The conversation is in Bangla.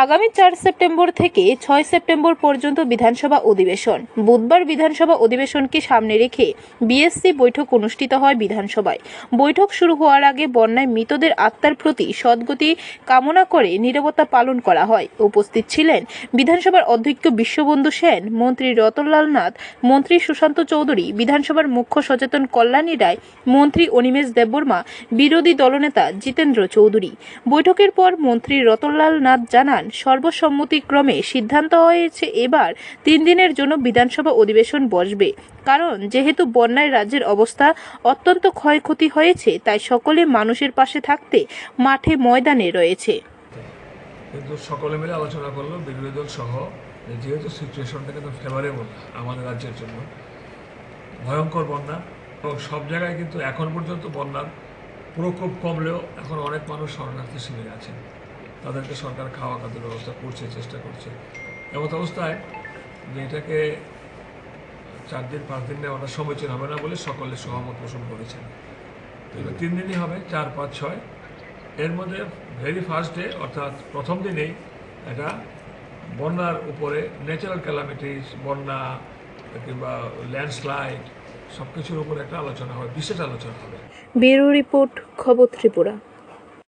আগামী 4 সেপ্টেম্বর থেকে 6 সেপ্টেম্বর পর্যন্ত বিধানসভা অধিবেশন। বুধবার বিধানসভা অধিবেশনকে সামনে রেখে বিএসসি বৈঠক অনুষ্ঠিত হয় বিধানসভায়। বৈঠক শুরু হওয়ার আগে বন্যায় মৃতদের আত্মার প্রতি সদ্গতি কামনা করে নীরবতা পালন করা হয়। উপস্থিত ছিলেন বিধানসভার অধ্যক্ষ বিশ্ববন্ধু সেন, মন্ত্রী রতনলাল নাথ, মন্ত্রী সুশান্ত চৌধুরী, বিধানসভার মুখ্য সচেতন কল্যাণী রায়, মন্ত্রী অনিমেষ দেববর্মা, বিরোধী দলনেতা জিতেন্দ্র চৌধুরী। বৈঠকের পর মন্ত্রী রতনলাল নাথ জানান, সর্বসম্মতিক্রমে সিদ্ধান্ত হয়েছে এবার 3 দিনের জন্য বিধানসভা অধিবেশন বসবে। কারণ যেহেতু বন্যায় রাজ্যের অবস্থা অত্যন্ত ক্ষয়ক্ষতি হয়েছে, তাই সকলে মানুষের পাশে থাকতে মাঠে ময়দানে রয়েছে। কিন্তু সকলে মিলে আলোচনা করলো বিরোধী দল সহ, যেহেতু সিচুয়েশনটা কিন্তু ফেভারেবল আমাদের রাজ্যের জন্য, ভয়ঙ্কর বন্যা এবং সব জায়গায় কিন্তু এখন পর্যন্ত বন্যার প্রকোপ কমলেও এখন অনেক মানুষ শরণার্থী শিবিরে আছেন। তাদেরকে সরকার খাওয়া খাদ্যের ব্যবস্থা করছে, চেষ্টা করছে। এমত অবস্থায় যে এটাকে 4 দিন 5 দিন নেওয়াটা সমীচীন হবে না বলে সকলে সহমত পোষণ করেছেন। তো এটা 3 দিনই হবে, 4, 5, 6। এর মধ্যে ভেরি ফার্স্ট ডে অর্থাৎ প্রথম দিনেই এটা বন্যার উপরে ন্যাচারাল ক্যালামিটিস, বন্যা কিংবা ল্যান্ডস্লাইড সব কিছুর উপরে একটা আলোচনা হবে, বিশেষ আলোচনা হবে। ব্যুরো রিপোর্ট, খবর ত্রিপুরা।